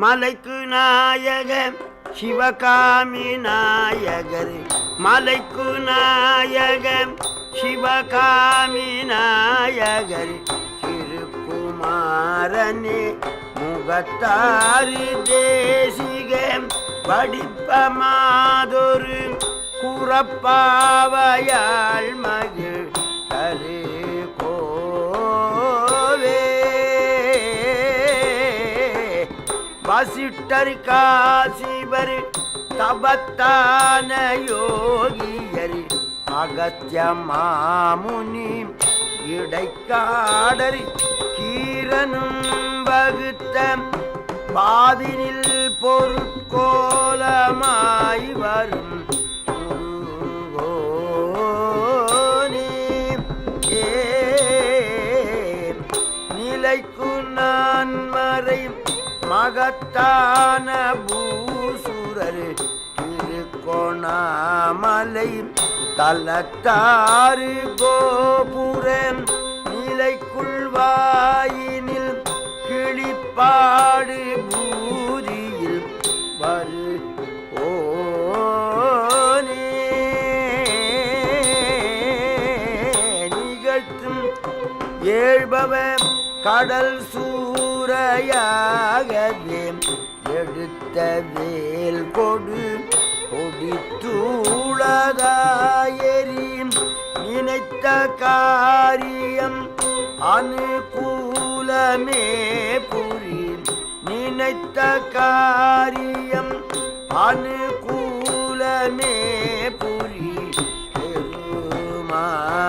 மலைக்கு நாயக சிவகாமி நாயகர் மலைக்கு நாயக சிவகாமி நாயகர் திருக்குமாரனே முகத்தாறு தேசிக படிப்ப மாதொரு குறப்பாவையாள் மகிழ் கரு வசிட்டர் காசிவர் தபத்தான யோகியர் அகத்திய மாமுனி இடைக்காடர் கீரனும் வகுத்த பாதினில் பொருட்கோலமாய் வரும் நிலைக்கு நான் மறை மகத்தான பூசுரர் திருக்கோணாமலை தலத்தாறு கோபுரம் நிலைக்குள் வாயினில் கிளிப்பாடு பூரியில் வரு ஓனே நிகழ்த்தும் ஏழ்பவ கடல் சூறையாகவே எடுத்த வேல் கொடு கொடித்தூளதாயெறி நினைத்த காரியம் அனுகூலமே புரி நினைத்த காரியம் அனுகூலமே புரி பெருமாளே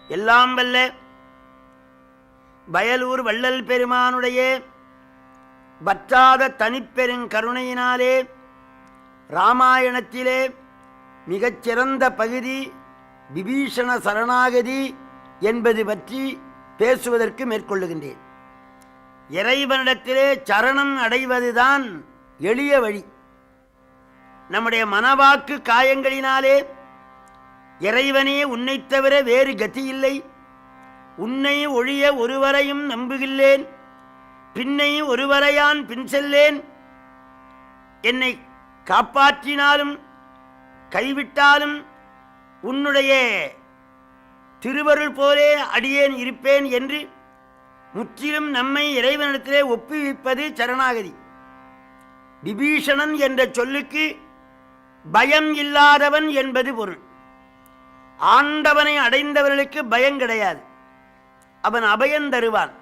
எல்லாம் வல்ல வயலூர் வள்ளல் பெருமானுடைய வற்றாத தனிப்பெருங் கருணையினாலே இராமாயணத்திலே மிகச்சிறந்த பகுதி விபீஷண சரணாகதி என்பது பற்றி பேசுவதற்கு மேற்கொள்ளுகின்றேன். இறைவனிடத்திலே சரணம் அடைவதுதான் எளிய வழி. நம்முடைய மனவாக்கு காயங்களினாலே இறைவனே உன்னை தவிர வேறு கதியில்லை, உன்னை ஒழிய ஒருவரையும் நம்புகில்லேன், பின்னை ஒருவரையான் பின் செல்லேன், என்னை காப்பாற்றினாலும் கைவிட்டாலும் உன்னுடைய திருவருள் போலே அடியேன் இருப்பேன் என்று முற்றிலும் நம்மை இறைவனிடத்திலே ஒப்புவிப்பது சரணாகதி. விபீஷணன் என்ற சொல்லுக்கு பயம் இல்லாதவன் என்பது பொருள். ஆண்டவனை அடைந்தவர்களுக்கு பயம் கிடையாது, அவன் அபயம் தருவான்.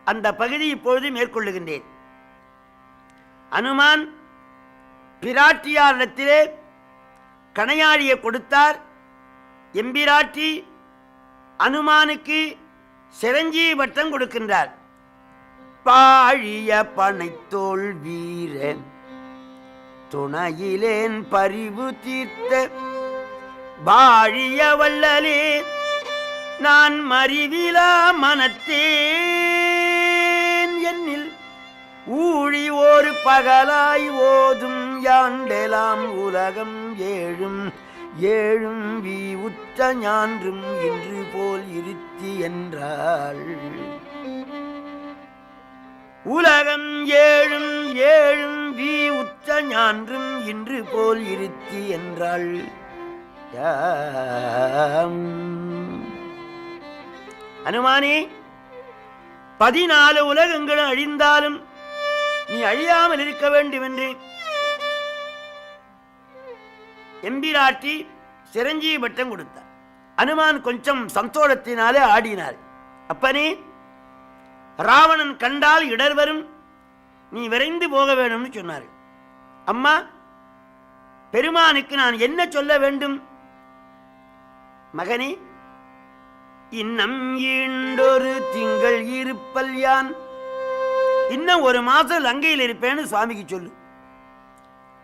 அந்த பகுதி இப்பொழுது மேற்கொள்ளுகின்றேன். அனுமான் பிராட்டியாரிடத்திலே கணையாழியை கொடுத்தார். எம்பிராட்டி அனுமானுக்கு சிரஞ்சீவி பட்டம் கொடுக்கின்றார். பாழிய பனைத்தோள் வீரன் துணையிலேன் பரிவு தீர்த்த வாழிய வள்ளலே நான் மறிவிலா மனத்தேன் என்னில் ஊழி ஒரு பகலாய் ஓதும் யாண்டெலாம் உலகம் ஏழும் ஏழும் வீ உற்ற ஞான்றும் இன்று போல் இருத்தி என்றாள். உலகம் ஏழும் ஏழும் வீ உற்ற ஞான்றும் இன்று போல் இருத்தி என்றாள். அனுமானே, 14 உலகங்களும் அழிந்தாலும் நீ அழியாமல் இருக்க வேண்டும் என்று எம்பிராட்டி சிரஞ்சீவி பட்டம் கொடுத்தார். அனுமான் கொஞ்சம் சந்தோஷத்தினாலே ஆடினார். அப்பனே, ராவணன் கண்டால் இடர் வரும், நீ விரைந்து போக வேண்டும்னு சொன்னார். அம்மா, பெருமானுக்கு நான் என்ன சொல்ல வேண்டும்? மகனே, இன்னம் ஈண்டொரு திங்கள் இருப்பல் யான், இன்னும் 1 மாசம் லங்கையில் இருப்பேன்னு சுவாமிக்கு சொல்லு.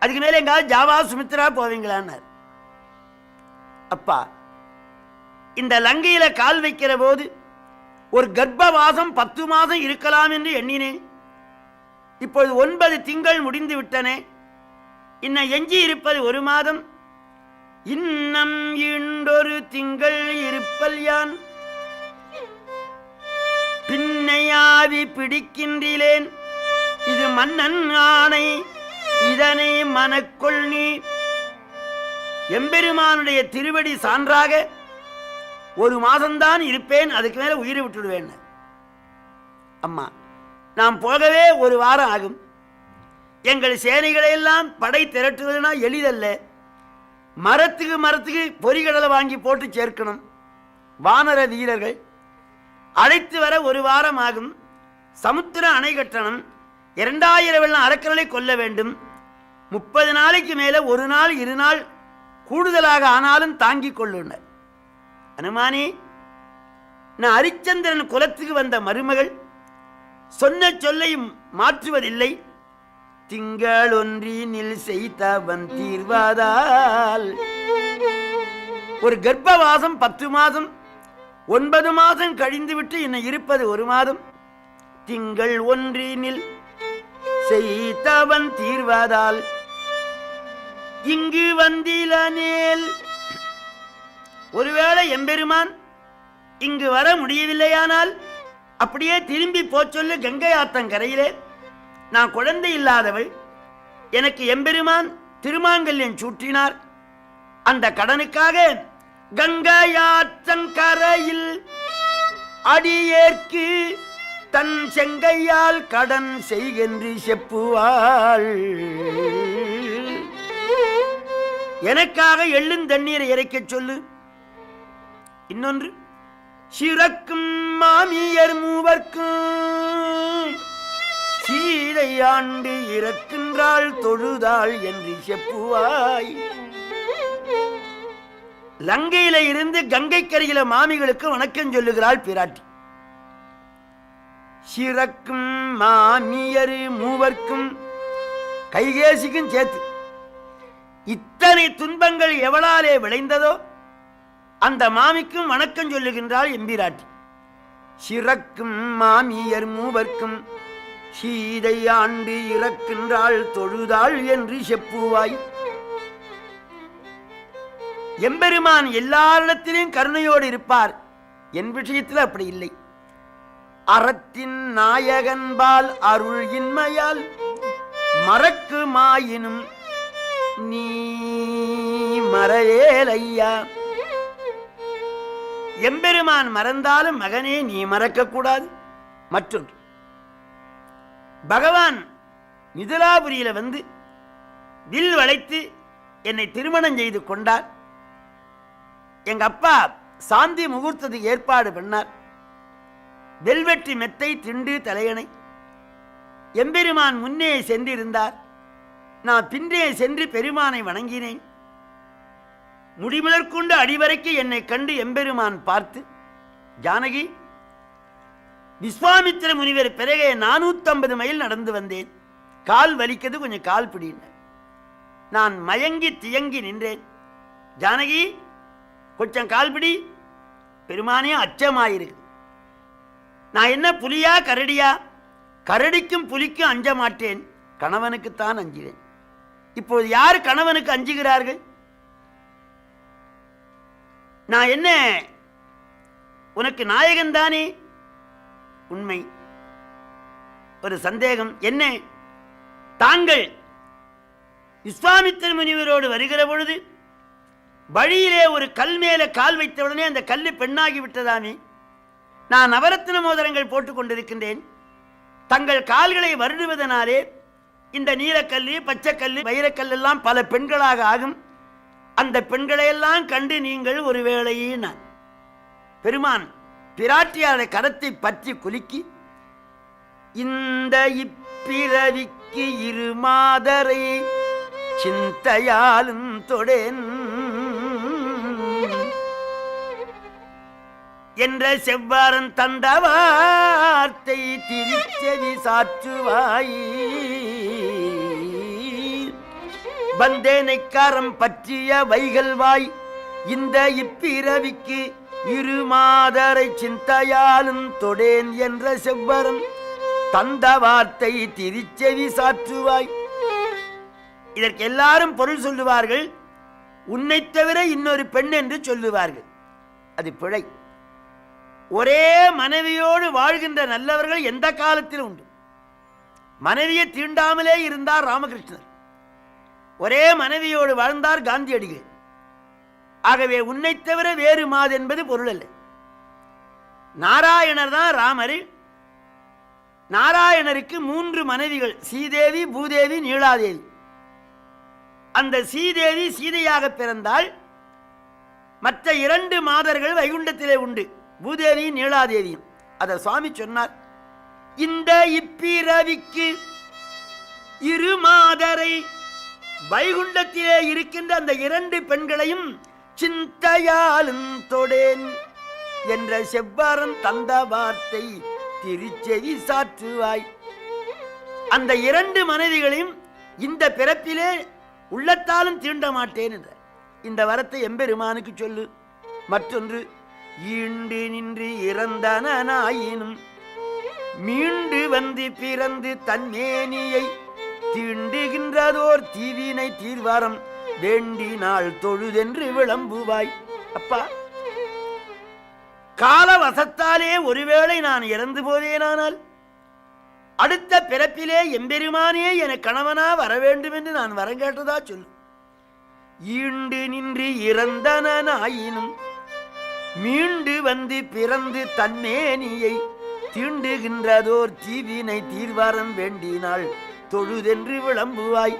அதுக்கு மேலே எங்காவது ஜாவா சுமித்ரா போவீங்களான்னார். அப்பா, இந்த லங்கையில கால் வைக்கிற போது ஒரு கர்ப்பவாசம் 10 மாதம் இருக்கலாம் என்று எண்ணினேன். இப்பொழுது 9 திங்கள் முடிந்து விட்டனே, இன்னும் எஞ்சி இருப்பது ஒரு மாதம். இன்னம் ஈண்டொரு திங்கள் இருப்பல் யான் பின்னையாவி பிடிக்கின்றேன். இது மன்னன் ஆணை, இதனை மனக்கொள் நீ. எம்பெருமானுடைய திருவடி சான்றாக ஒரு மாதம்தான் இருப்பேன், அதுக்கு மேல உயிரை விட்டுடுவேன். அம்மா, நாம் போகவே ஒரு வாரம் ஆகும். எங்கள் சேனைகளை எல்லாம் படை திரட்டுவதுனா எளிதல்ல. மரத்துக்கு பொறிகடலை வாங்கி போட்டு சேர்க்கணும். வானர வீரர்கள் அழைத்து வர ஒரு வாரம் ஆகும். சமுத்திர அணை கட்டணம், 2000 வெள்ளம் அரக்கர்களை கொல்ல வேண்டும். 30 நாளைக்கு மேல ஒரு நாள் 2 நாள் கூடுதலாக ஆனாலும் தாங்கிக் கொள்ளுனர். அனுமானி, நான் அரிச்சந்திரன் குலத்துக்கு வந்த மருமகள், சொன்ன சொல்லை மாற்றுவதில்லை. திங்கள் ஒன்றினில் செய்தவன் தீர்வாதால் ஒரு கர்ப்பவாசம் 10 மாதம், 9 மாதம் கழிந்துவிட்டு இன்னும் இருப்பது ஒரு மாதம். திங்கள் ஒன்றினில் செய்தவன் தீர்வாதால் இங்கு வந்திலனேல். ஒருவேளை எம்பெருமான் இங்கு வர முடியவில்லையானால் அப்படியே திரும்பி போச்சொல்லு கங்கை ஆத்தங்கரையிலே. நான் குழந்தை இல்லாதவள், எனக்கு எம்பெருமான் திருமாங்கல்யம் சூட்டினார். அந்த கடனுக்காக கங்கையாற்றங்கரையில் அடியேற்கு தன் செங்கையால் கடன் செய்கின்ற செப்புவாள். எனக்காக எள்ளும் தண்ணீரை இறைக்க சொல்லு. இன்னொன்று, சிறக்கும் மாமியர் மூவர்க்கும் சீதை ஆண்டு இறக்கின்றாள் தொழுதாள் என்று செப்புவாய். லங்கையில இருந்து கங்கை கரையில மாமிகளுக்கு வணக்கம் சொல்லுகிறாள் பிராட்டி. சிறக்கும் மாமியர் மூவர்க்கும், கைகேசிக்கும் சேர்த்து இத்தனை துன்பங்கள் எவளாலே விளைந்ததோ அந்த மாமிக்கும் வணக்கம் சொல்லுகின்றாள் எம்பிராட்டி. சிறக்கும் மாமியர் மூவர்க்கும் சீதை ஆண்டு இறக்கின்றாள் தொழுதாள் என்று செப்புவாய். எம்பெருமான் எல்லாரிடத்திலும் கருணையோடு இருப்பார். என் விஷயத்தில் அப்படி இல்லை. அறத்தின் நாயகன்பால் அருள் இன்மையால் மறக்கு மாயினும் நீ மறையேலையா. எம்பெருமான் மறந்தாலும் மகனே நீ மறக்க கூடாது. மற்றொன்று, பகவான் மிதிலாபுரியில வந்து வில் வளைத்து என்னை திருமணம் செய்து கொண்டார். எங்க அப்பா சாந்தி முகூர்த்தத்துக்கு ஏற்பாடு பண்ணார். வெல்வெற்றி மெத்தை திண்டு தலையணை. எம்பெருமான் முன்னே சென்றிருந்தார். நான் பின்னே சென்று பெருமானை வணங்கினேன். முடிமுதற்கொண்டு அடிவரைக்கு என்னை கண்டு எம்பெருமான் பார்த்து, ஜானகி, விஸ்வாமித்திர முனிவர் பிறகு 450 மைல் நடந்து வந்தேன். கால் வலிக்கிறது, கொஞ்சம் கால் பிடின. நான் மயங்கி தியங்கி நின்றேன். ஜானகி, கொஞ்சம் கால் பிடி. பெருமானே அச்சமாயிருக்கு. நான் என்ன புலியா கரடியா? கரடிக்கும் புலிக்கும் அஞ்ச மாட்டேன், கணவனுக்குத்தான் அஞ்சுவேன். இப்போது யார் கணவனுக்கு அஞ்சுகிறார்கள்? நான் என்ன உனக்கு நாயகன் தானே? உண்மை. ஒரு சந்தேகம் என்ன? தாங்கள் விஸ்வாமித்திர முனிவரோடு வருகிற பொழுது வழியிலே ஒரு கல் மேலே கால் வைத்தவுடனே அந்த கல்லு பெண்ணாகி விட்டதாமே. நான் நவரத்ன மோதிரங்கள் போட்டுக் கொண்டிருக்கின்றேன். தங்கள் கால்களை வருடுவதனாலே இந்த நீலக்கல்லு, பச்சைக்கல்லு, வைரக்கல் எல்லாம் பல பெண்களாக ஆகும். அந்த பெண்களையெல்லாம் கண்டு நீங்கள் ஒருவேளையே நான் பெருமான் பிராட்டியார கரத்தை பற்றி குலுக்கி, இந்த இப்பிறவிக்கு 2 மாதரை சிந்தையாலும் தொடேன் என்ற செவ்வாரன் தந்த வார்த்தை திருச்செவி சாற்றுவாய். வந்தேனைக்காரம் பற்றிய வைகல்வாய், இந்த இப்பிறவிக்கு 2 மாதரை சிந்தையாலும் தொடேன் என்ற செவ்வரம் தந்த வார்த்தை திருச்செவி சாற்றுவாய். இதற்கு எல்லாரும் பொருள் சொல்லுவார்கள், உன்னை தவிர இன்னொரு பெண் என்று சொல்லுவார்கள். அது பிழை. ஒரே மனைவியோடு வாழ்கின்ற நல்லவர்கள் எந்த காலத்திலும் உண்டு. மனைவியை தீண்டாமலே இருந்தார் ராமகிருஷ்ணர், ஒரே மனைவியோடு வாழ்ந்தார் காந்தியடிகள். ஆகவே உன்னை தவிர வேறு மாது என்பது பொருள் அல்ல. நாராயணர் தான் ராமர். நாராயணருக்கு 3 மனைவிகள், சீதேவி, பூதேவி, நீலாதேவி. அந்த சீதேவி சீதையாக பிறந்தால், மற்ற 2 மாதர்கள் வைகுண்டத்திலே உண்டு, பூதேவி நீலாதேவியும். அதை சுவாமி சொன்னார், இந்த இப்பிறவிக்கு 2 மாதரை வைகுண்டத்திலே இருக்கின்ற அந்த 2 பெண்களையும் சிந்தையாலும் தொடேன் என்ற செவ்வாரம் தந்த வார்த்தை திருச்செவி சாற்றுவாய். அந்த 2 மனைவிகளையும் இந்த பிறப்பிலே உள்ளத்தாலும் தீண்ட மாட்டேன் என்ற இந்த வரத்தை எம்பெருமானுக்கு சொல்லு. மற்றொன்று, ஈண்டு நின்று இறந்தனாயினும் மீண்டு வந்து பிறந்து தன்மேனியை தீண்டுகின்றதோர் தீவினை தீர்வாரம் வேண்டினாள் தொழுதென்று விளம்புவாய். அப்பா, காலவசத்தாலே ஒருவேளை நான் இறந்து போவேனானால் அடுத்த பிறப்பிலே எம்பெருமானே என கணவனா வர வேண்டும் என்று நான் வரம் கேட்டதா சொல்லு. ஈண்டு நின்று இறந்தனாயினும் மீண்டு வந்து பிறந்து தன்மேனியை தீண்டுகின்றதோர் தீவினை தீர்வாரம் வேண்டினாள் தொழுதென்று விளம்புவாய்.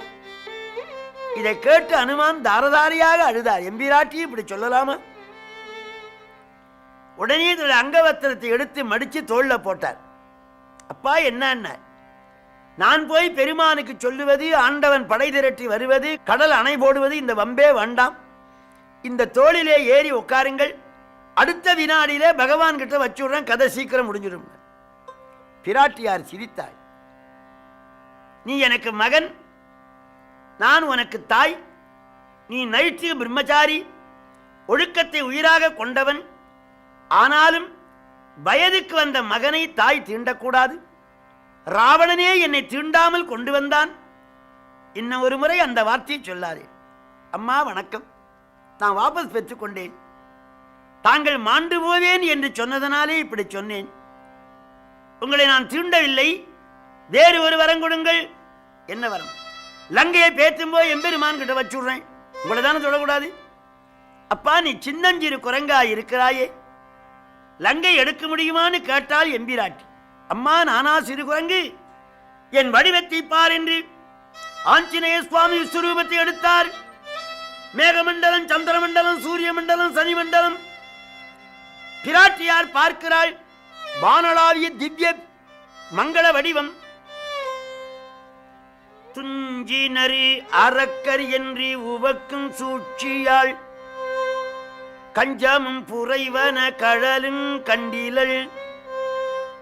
இதை கேட்டு அனுமான் தாரதாரியாக அழுதார். எம்பிராட்டி இப்படி சொல்லலாமா? உடனே தன்னுடைய அங்கவத்திரத்தை எடுத்து மடித்து தோல்ல போட்டார். அப்பா, என்ன? நான் போய் பெருமானுக்கு சொல்லுவது, ஆண்டவன் படை திரட்டி வருவது, கடல் அணை போடுவது, இந்த வம்பே வேண்டாம். இந்த தோளிலே ஏறி உட்காருங்கள், அடுத்த வினாடியிலே பகவான் கிட்ட வச்சுடுறேன், கதை சீக்கிரம் முடிஞ்சிடும். பிராட்டியார் சிரித்தாள். நீ எனக்கு மகன், நான் உனக்கு தாய். நீ நைட்டிக பிரம்மச்சாரி, ஒழுக்கத்தை உயிராக கொண்டவன். ஆனாலும் வயதுக்கு வந்த மகனை தாய் தீண்டக்கூடாது. ராவணனே என்னை தீண்டாமல் கொண்டு வந்தான். இன்னும் ஒரு முறை அந்த வார்த்தையை சொல்லாதே. அம்மா வணக்கம், நான் வாபஸ் பெற்றுக்கொண்டேன். தாங்கள் மாண்டு போவேன் என்று சொன்னதனாலே இப்படி சொன்னேன். உங்களை நான் தீண்டவில்லை. வேறு ஒரு வரம் கொடுங்கள். என்ன வரம்? லங்கையை பேத்தும்போது எம்பெருமான் கிட்ட வச்சுடுறேன். உங்களை தானே சொல்லக்கூடாது. அப்பா, நீ சின்னஞ்சிறு குரங்காய் இருக்கிறாயே, லங்கை எடுக்க முடியுமான்னு கேட்டால் எம்பிராட்டி. அம்மா, நானா சிறு குரங்கு? என் வடிவத்தை பார் என்று ஆஞ்சநேய சுவாமி விஸ்வரூபத்தை எடுத்தார். மேகமண்டலம், சந்திரமண்டலம், சூரிய மண்டலம், சனி மண்டலம். பிராட்டியார் பார்க்கிறாள். வானளாவிய திவ்ய மங்கள வடிவம். துஞ்சினரி அரக்கர் என்று உவக்கும் சூழ்ச்சியாள் கஞ்சமும் புரைவன கழலும் கண்டிலள்.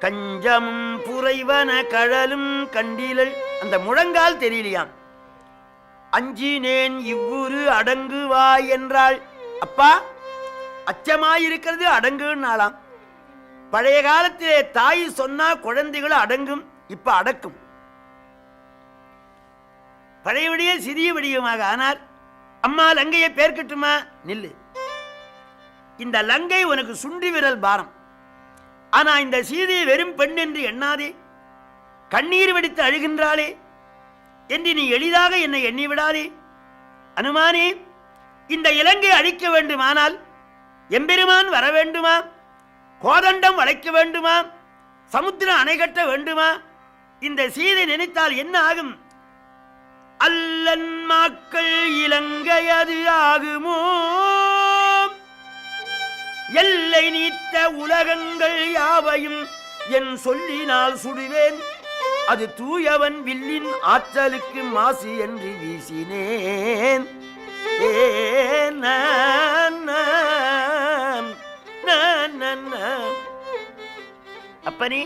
கஞ்சமும் புரைவன கழலும் கண்டிலள். அந்த முழங்கால் தெரியலையாம். அஞ்சினேன் இவ்வுரு அடங்குவாய் என்றாள். அப்பா, அச்சமாயிருக்கிறது அடங்குனாலாம். பழைய காலத்திலே தாய் சொன்னா குழந்தைகள் அடங்கும், இப்ப அடக்கும். பழையபடியே சிறிய வடிவமாக ஆனார். அம்மா, லங்கையை பேர்க்கட்டுமா? நில்லு. இந்த லங்கை உனக்கு சுண்டி விரல் பாரம். ஆனா இந்த சீதையை வெறும் பெண் என்று எண்ணாதே. கண்ணீர் வெடித்து அழுகின்றாளே என்று நீ எளிதாக என்னை எண்ணி விடாதே. அனுமானே, இந்த இலங்கை அழிக்க வேண்டுமானால் எம்பெருமான் வர வேண்டுமா? கோதண்டம் வளைக்க வேண்டுமா? சமுத்திரம் அணை கட்ட வேண்டுமா? இந்த சீதை நினைத்தால் என்ன ஆகும்? அல்லன் மக்கள் இலங்கை அது ஆகுமோ? எல்லை நீத்த உலகங்கள் யாவையும் என் சொல்லினால் சுடுவேன். அது தூயவன் வில்லின் ஆற்றலுக்கு மாசு என்று வீசினேன். அப்பனே,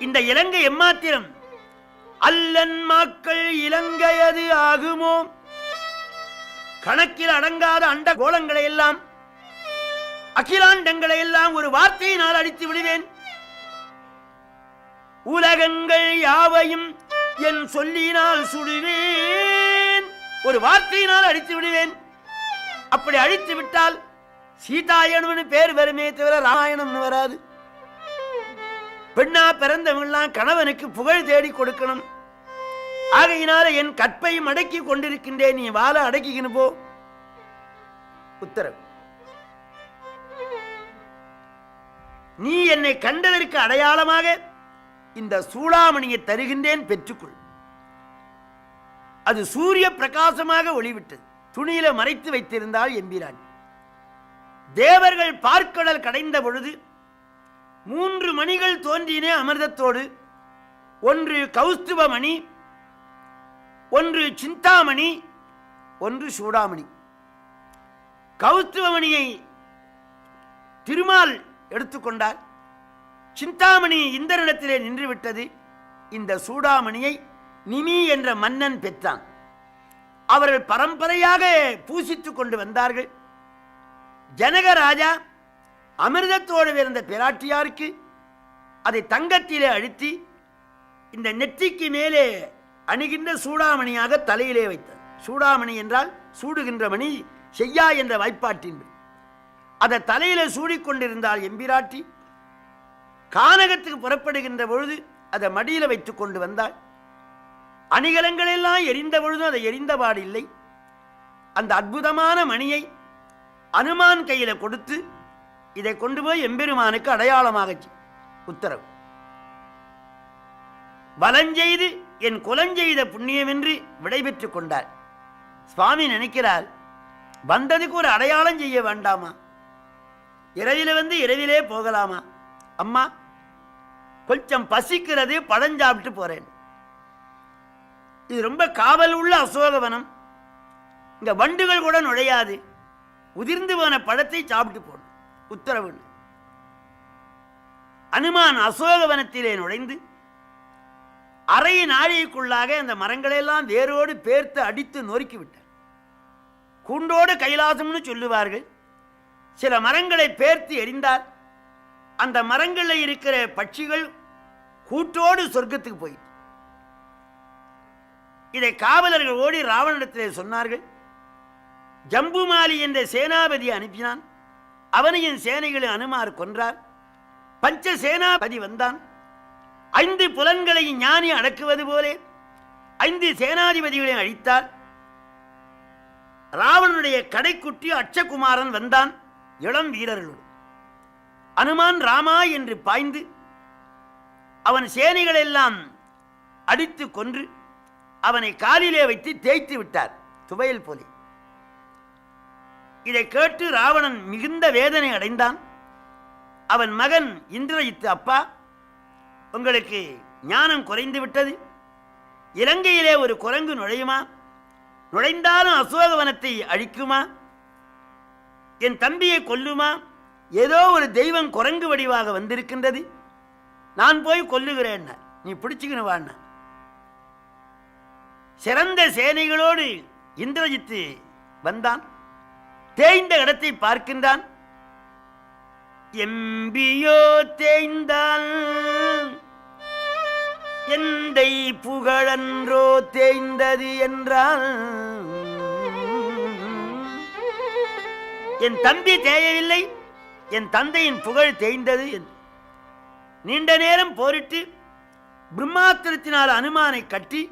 இந்த இலங்கை எம்மாத்திரம்? அல்லன் மக்கள் இலங்கையது ஆகுமோ? கணக்கில் அடங்காத அண்ட கோலங்களை எல்லாம், அகிலாண்டங்களை எல்லாம் ஒரு வார்த்தையினால் அடித்து விடுவேன். உலகங்கள் யாவையும் என் சொல்லினால் சுடுவேன், ஒரு வார்த்தையினால் அடித்து விடுவேன். அப்படி அழித்து விட்டால் சீதாயணம்னு பேர் வருமே தவிர ராமாயணம்னு வராது. பெண்ணா பிறந்தவங்களாம் கணவனுக்கு புகழ் தேடி கொடுக்கணும். ஆகையினால என் கற்பை மடக்கி கொண்டிருக்கின்றேன், நீ வாழ அடக்கிக்கின்னு போ. உத்தரவு. நீ என்னை கண்டதற்கு அடையாளமாக இந்த சூடாமணியை தருகின்றேன், பெற்றுக்கொள். அது சூரிய பிரகாசமாக ஒளிவிட்டது. துணியில மறைத்து வைத்திருந்தால் எம்பிரான். தேவர்கள் பார்க்கடல் கடைந்த பொழுது 3 மணிகள் தோன்றினே அமிர்தத்தோடு. ஒன்று கௌஸ்துபமணி, ஒன்று சிந்தாமணி, ஒன்று சூடாமணி. கௌஸ்துபமணியை திருமால் எடுத்துக்கொண்டார். சிந்தாமணி இந்திரனிடத்திலே நின்று விட்டது. இந்த சூடாமணியை நிமி என்ற மன்னன் பெற்றான். அவர்கள் பரம்பரையாக பூசித்துக் கொண்டு வந்தார்கள். ஜனகராஜா அமிர்தத்தோடு இருந்த பிராட்டியாருக்கு அதை தங்கத்திலே அழுத்தி இந்த நெற்றிக்கு மேலே அணுகின்ற சூடாமணியாக தலையிலே வைத்தார். சூடாமணி என்றால் சூடுகின்ற மணி, செய்யா என்ற வாய்ப்பாட்டின் அதை தலையில சூடிக்கொண்டிருந்தால் எம்பிராட்டி. கானகத்துக்கு புறப்படுகின்ற பொழுது அதை மடியில வைத்துக் கொண்டு வந்தாள். அணிகலங்கள் எல்லாம் எரிந்த பொழுதும் அதை எரிந்தபாடு இல்லை. அந்த அற்புதமான மணியை அனுமான் கையில கொடுத்து இதை கொண்டு போய் எம்பெருமானுக்கு அடையாளமாக உத்தரவு. வலஞ்செய்து என் குலஞ்செய்த புண்ணியம் என்று விடைபெற்றுக் கொண்டார். சுவாமி நினைக்கிறார், வந்ததுக்கு ஒரு அடையாளம் செய்ய வேண்டாமா? இரவில வந்து இரவிலே போகலாமா? அம்மா கொஞ்சம் பசிக்கிறது, பழம் சாப்பிட்டு போறேன். இது ரொம்ப காவல் உள்ள அசோகவனம், இங்க வண்டுகள் கூட நுழையாது. உதிர்ந்து போன பழத்தை சாப்பிட்டு போடும் உத்தரவு. அனுமான் அசோகவனத்திலே நுழைந்து அரை நாழிகைக்குள்ளாக அந்த மரங்களெல்லாம் வேரோடு பேர்த்து அடித்து நொறுக்கி விட்டார். கூண்டோடு கைலாசம்னு சொல்லுவார்கள். சில மரங்களை பேர்த்து எரிந்தார். அந்த மரங்களில் இருக்கிற பட்சிகள் கூட்டோடு சொர்க்கத்துக்கு போயிட்டு. இதை காவலர்கள் ஓடி ராவணனிடத்திலே சொன்னார்கள். ஜம்புமாலி என்ற சேனாபதி அனுப்பினான். அவனையும் சேனைகளை அனுமார் கொன்றார். பஞ்ச சேனாபதி வந்தான். 5 புலன்களை ஞானி அடக்குவது போலே 5 சேனாதிபதிகளை அழித்தார். ராவணனுடைய கடைக்குட்டி அட்சகுமாரன் வந்தான் இளம் வீரர்களோடு. அனுமான் ராமா என்று பாய்ந்து அவன் சேனைகளெல்லாம் அடித்து கொன்று அவனை காலிலே வைத்து தேய்த்து விட்டார், துவையல் போலே. இதை கேட்டு ராவணன் மிகுந்த வேதனை அடைந்தான். அவன் மகன் இந்திரஜித்து, அப்பா உங்களுக்கு ஞானம் குறைந்து விட்டது. இலங்கையிலே ஒரு குரங்கு நுழையுமா? நுழைந்தாலும் அசோகவனத்தை அழிக்குமா? என் தம்பியை கொல்லுமா? ஏதோ ஒரு தெய்வம் குரங்கு வடிவாக வந்திருக்கின்றது, நான் போய் கொல்லுகிறேன், நீ பிடிச்சுக்கணும் வாண்ண. சிறந்த சேனைகளோடு இந்திரஜித்து வந்தான். தேய்ந்த இடத்தை பார்க்கின்றான். எம்பியோ தேய்ந்தால் எந்தை புகழன்றோ தேய்ந்தது என்றால், என் தம்பி தேயவில்லை, என் தந்தையின் புகழ் தேய்ந்தது என்று நீண்ட நேரம் போரிட்டு பிரம்மாத்திரத்தினால் அனுமானை கட்டி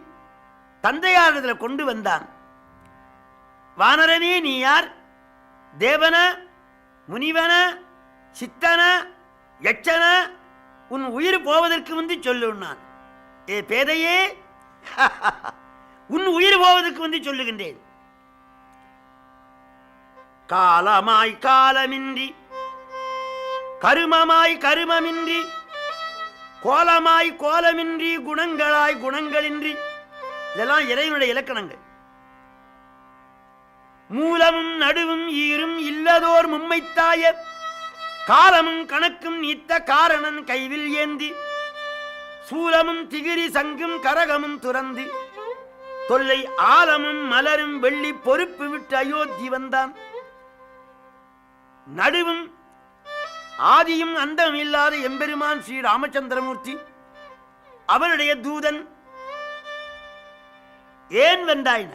தந்தையாரிடத்தில் கொண்டு வந்தான். வானரனே, நீ யார்? தேவன, முனிவன, சித்தன, யட்சன, உன் உயிர் போவதற்கு முந்தி சொல்லுன்னான். ஏ பேதையே, உன் உயிர் போவதற்கு முந்தி சொல்லுகின்றேன். காலமாய் காலமின்றி, கருமமாய் கருமமின்றி, கோலமாய் கோலமின்றி, குணங்களாய் குணங்களின்றி, இதெல்லாம் இறைவனுடைய இலக்கணங்கள். மூலமும் நடுவும் ஈரும் இல்லதோர் மும்மைத்தாய, காலமும் கணக்கும் நீத்த காரணன் கைவில் ஏந்தி, சூலமும் திகிரி சங்கும் கரகமும் துறந்து, தொல்லை ஆலமும் மலரும் வெள்ளி பொறுப்பு விட்டு அயோத்தி வந்தான். நடுவும் ஆதியும் அந்தம் இல்லாத எம்பெருமான் ஸ்ரீ ராமச்சந்திரமூர்த்தி, அவருடைய தூதன் ஏன் வந்தாயின?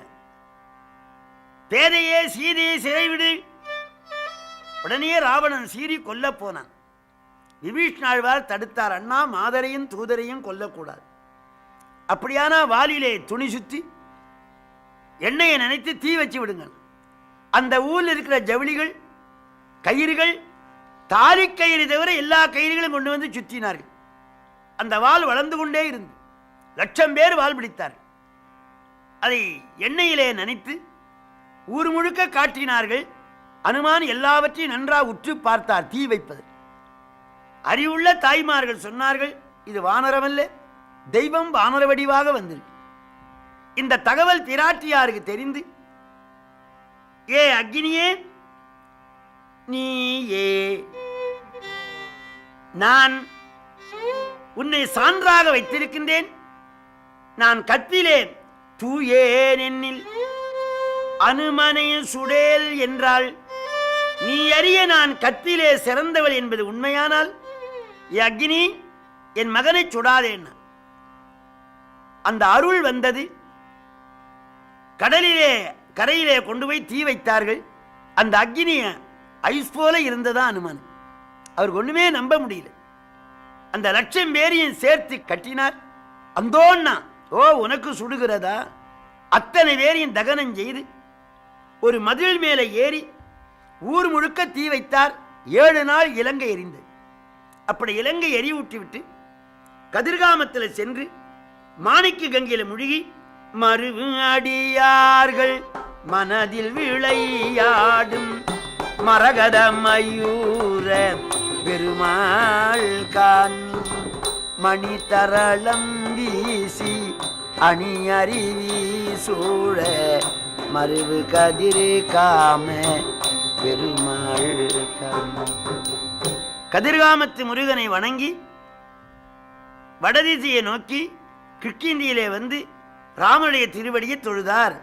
பேதையே, சீதையை சிறைவிடு. உடனே ராவணன் சீறி கொல்ல போனான். விபீஷ்ணாழ்வார் தடுத்தார். அண்ணா, மாதரையும் தூதரையும் கொல்லக்கூடாது. அப்படியானா வாலிலே துணி சுத்தி எண்ணெயை நினைத்து தீ வச்சு விடுங்க. அந்த ஊரில் இருக்கிற ஜவுளிகள், கயிறுகள், தாலி கயிறு தவிர எல்லா கயிறுகளும் கொண்டு வந்து சுற்றினார்கள். அந்த வால் வளர்ந்து கொண்டே இருந்து 1,00,000 பேர் வால் பிடித்தார்கள். அதை எண்ணெயிலே நனைத்து ஊர் முழுக்க காட்டினார்கள். அனுமான் எல்லாவற்றையும் நன்றாக உற்று பார்த்தார் தீ வைப்பது. அறிவுள்ள தாய்மார்கள் சொன்னார்கள், இது வானரமல்ல, தெய்வம் வானர வடிவாக வந்தது. இந்த தகவல் பிராட்டியாருக்கு தெரிந்து, ஏ அக்னியே, நீயே நான் உன்னை சான்றாக வைத்திருக்கின்றேன். நான் கற்பிலே தூயேன் என்னில் அனுமனை சுடேல் என்றால், நீ அறிய நான் கற்பிலே சிறந்தவள் என்பது உண்மையானால், அக்னி என் மகனை சுடாதேன். அந்த அருள் வந்தது. கடலிலே கரையிலே கொண்டு போய் தீ வைத்தார்கள். அந்த அக்னிய ஐஸ் போல இருந்ததா அனுமன். அவருக்கு ஒண்ணுமே நம்ப முடியல. அந்த 1,00,000 பேரையும் சேர்த்து கட்டினார். அந்தோன்னா, ஓ உனக்கு சுடுகிறதா? அத்தனை பேரையும் தகனம் செய்து ஒரு மதில் மேலே ஏறி ஊர் முழுக்க தீ வைத்தார். 7 நாள் இலங்கை எரிந்தது. அப்படி இலங்கை எரியூட்டி விட்டு கதிர்காமத்தில் சென்று மாணிக்கு கங்கையில முழுகி மருவு அடியார்கள் மனதில் விளையாடும் மரகத மயூர பெருமாள் கான் மணி தரளம் வீசி அணி அருவி சூழ மருவு கதிரு காம பெருமாள் கான். கதிர்காமத்து முருகனை வணங்கி வடதிசையை நோக்கி கிஷ்கிந்தியிலே வந்து ராமனுடைய திருவடியை தொழுதார்.